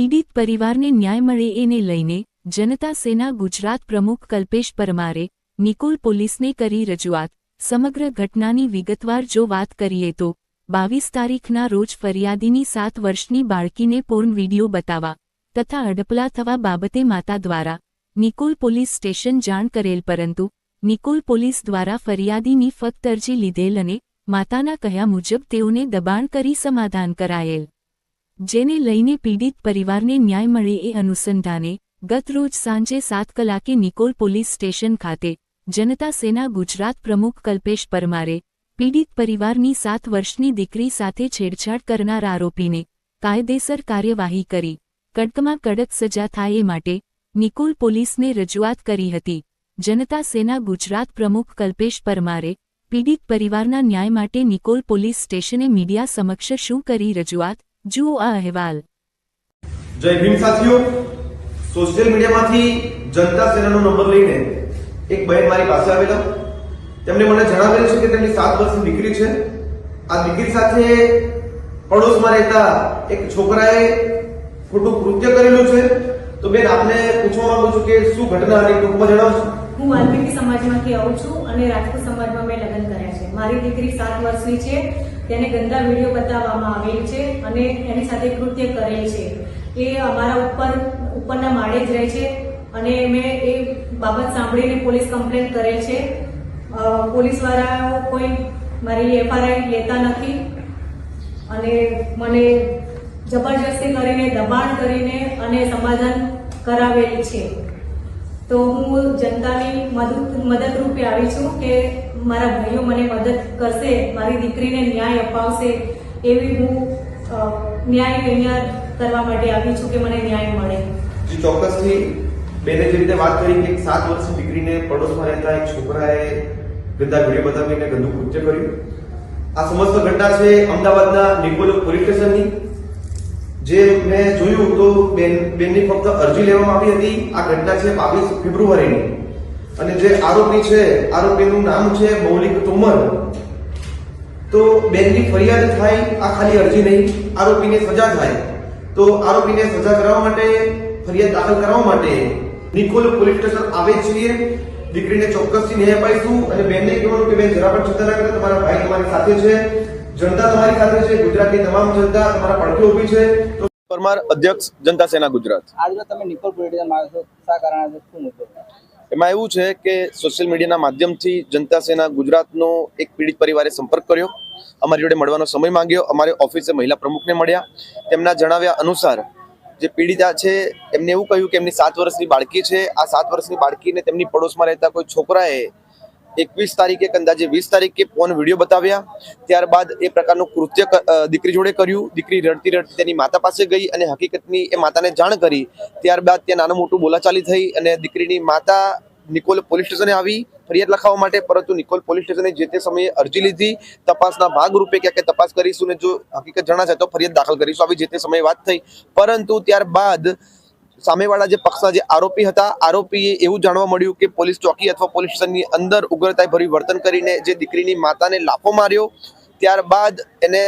પીડિત પરિવારને ન્યાય મળે એને લઈને જનતા સેના ગુજરાત પ્રમુખ કલ્પેશ પરમારે નિકોલ પોલીસને કરી રજૂઆત। સમગ્ર ઘટનાની વિગતવાર જો વાત કરીએ તો 22 તારીખના રોજ ફરિયાદીની 7 વર્ષની બાળકીને પોર્ન વિડિયો બતાવવા તથા અડપલા થવા બાબતે માતા દ્વારા નિકોલ પોલીસ સ્ટેશન જાણ કરેલ, પરંતુ નિકોલ પોલીસ દ્વારા ફરિયાદીની ફક્ત અરજી લીધેલ અને માતાના કહ્યા મુજબ તેઓને દબાણ કરી સમાધાન કરાયેલ, જેને લઈને પીડિત પરિવારને ન્યાય મળે એ અનુસંધાને ગત રોજ સાંજે 7 કલાકે નિકોલ પોલીસ સ્ટેશન ખાતે જનતા સેના ગુજરાત પ્રમુખ કલ્પેશ પરમારે પીડિત પરિવારની 7 વર્ષની દીકરી સાથે છેડછાડ કરનાર આરોપીને કાયદેસર કાર્યવાહી કરી કડકમાં કડક સજા થાય એ માટે નિકોલ પોલીસને રજૂઆત કરી હતી। જનતા સેના ગુજરાત પ્રમુખ કલ્પેશ પરમારે પીડિત પરિવારના ન્યાય માટે નિકોલ પોલીસ સ્ટેશને મીડિયા સમક્ષ શું કરી રજૂઆત, જુઓ આ અહેવાલ। જય ભીમ સાથીઓ, સોશિયલ મીડિયામાંથી જનતા સેનાનો નંબર લઈને એક બહેન મારી પાસે આવેલા। તેમણે મને જણાવેલું છે કે તેમની 7 વર્ષની દીકરી છે। આ દીકરી સાથે પડોશમાં રહેતા એક છોકરાએ ખોટું કૃત્ય કરેલું છે। તો બેન, આપને પૂછવા માંગુ છું કે શું ઘટના હતી, ટૂંકમાં જણાવશો? હું વાલ્મીકી સમાજમાંથી આવું છું અને રાજપૂત સમાજમાં મેં લગ્ન કર્યા છે। મારી દીકરી 7 વર્ષની છે, તેને ગંદા વિડીયો બતાવવામાં આવેલ છે અને એની સાથે કૃત્ય કરેલ છે। એ અમારા ઉપરના માળે જ રહે છે અને મેં એ બાબત સાંભળીને પોલીસ કમ્પ્લેન કરેલ છે। પોલીસ વાળા કોઈ મારી એફઆરઆઈ લેતા નથી અને મને જબરજસ્તી કરીને દબાણ કરીને અને સમાધાન કરાવેલ છે। તો હું જનતાની મદદરૂપે આવી છું કે મારા ભાઈઓ મને મદદ કરશે, મારી દીકરીને ન્યાય અપાવશે, એવી હું ન્યાય અહીંયા કરવા માટે આવી છું કે મને ન્યાય મળે। જી ચોક્કસથી બેને જે રીતે વાત કરી કે 7 વર્ષની દીકરીને પડોશમાં રહેતા એક છોકરાએ ગંદા વિડીયો બતાવીને ગંદુ કૃત્ય કર્યું। આ સમસ્ત ઘટના છે અમદાવાદના નિકોલ પોલીસ સ્ટેશનની। જે મેં જોયું તો બેનની ફક્ત અરજી લેવામાં આવી હતી। આ ઘટના છે 22 ફેબ્રુઆરીની અને જે આરોપી છે, આરોપીનું નામ છે મૌલિક તોમર। તો બેનની ફરિયાદ થાય, આ ખાલી અરજી નહીં, આરોપીને સજા થાય। તો આરોપીને સજા કરાવવા માટે, ફરિયાદ દાખલ કરાવવા માટે નિકોલ પોલીસ સ્ટેશન આવે છીએ। દીકરીને ચોક્કસથી ન્યાય અપાઈશું અને બેનને કહેવાનું કે બેન જરા પણ ચિંતા ના કરો, તમારા ભાઈ તમારી સાથે છે, જનતા તમારી સાથે છે, ગુજરાતની તમામ જનતા તમારા પડખે ઊભી છે। પરમાર, અધ્યક્ષ જનતા સેના ગુજરાત। આજે તમે નિકોલ પોલીસ સ્ટેશન માં છો, શા કારણે, શું મુદ્દો? એમાં એવું છે કે સોશિયલ મીડિયાના માધ્યમથી જનતા સેના ગુજરાતનો એક પીડિત પરિવારે સંપર્ક કર્યો, અમારી જોડે મળવાનો સમય માંગ્યો। અમારે ઓફિસે મહિલા પ્રમુખને મળ્યા। તેમના જણાવ્યા અનુસાર જે પીડિતા છે એમને એવું કહ્યું કે એમની 7 વર્ષની બાળકી છે। આ 7 વર્ષની બાળકીને તેમની પડોશમાં રહેતા કોઈ છોકરાએ 21 તારીખે અંદાજે 20 તારીખે ફોન વિડીયો બતાવ્યા। ત્યારબાદ એ પ્રકારનું કૃત્ય દીકરી જોડે કર્યું। દીકરી રડતી રડતી તેની માતા પાસે ગઈ અને હકીકતની એ માતાને જાણ કરી। ત્યારબાદ ત્યાં નાનું મોટું બોલાચાલી થઈ અને દીકરીની માતા નિકોલ પોલીસ સ્ટેશને આવી ફરિયાદ લખાવવા માટે, પરંતુ નિકોલ પોલીસ સ્ટેશને જે તે સમયે અરજી લીધી। તપાસના ભાગરૂપે ક્યાંક તપાસ કરીશું ને જો હકીકત જણાશે તો ફરિયાદ દાખલ કરીશું, આવી જે તે સમયે વાત થઈ। પરંતુ ત્યારબાદ સામેવાળા જે પક્ષના જે આરોપી હતા, આરોપીએ એવું જાણવા મળ્યું કે પોલીસ ચોકી અથવા પોલીસ સ્ટેશનની અંદર ઉગ્રતાએ ભર્યું વર્તન કરીને જે દીકરીની માતાને લાફો માર્યો। ત્યારબાદ એને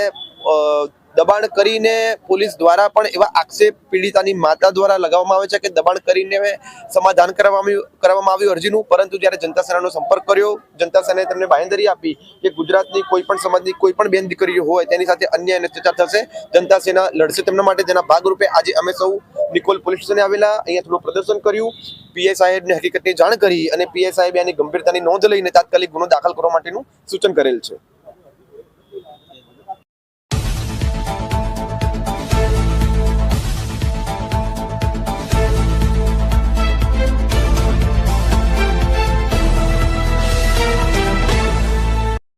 દબાણ કરીને પોલીસ દ્વારા પણ એવા આક્ષેપ પીડિતાની માતા દ્વારા લગાવવામાં આવે છે કે દબાણ કરીને સમાધાન કરવામાં આવ્યું અરજીનું। પરંતુ જ્યારે જનતા સેનાનો સંપર્ક કર્યો, જનતા સેનાએ તેમને બાંહેધરી આપી કે ગુજરાતની કોઈ પણ સમાજની કોઈ પણ બેન દીકરીઓ હોય તેની સાથે અન્યાય અને અત્યાચાર થશે, જનતા સેના લડશે તેમના માટે। જેના ભાગરૂપે આજે અમે સૌ નિકોલ પોલીસ સ્ટેશને આવેલા, અહીંયા થોડું પ્રદર્શન કર્યું, પીઆઈ સાહેબને હકીકતની જાણ કરી અને પીઆઈ સાહેબે આની ગંભીરતાની નોંધ લઈને તાત્કાલિક ગુનો દાખલ કરવા માટેનું સૂચન કરેલ છે।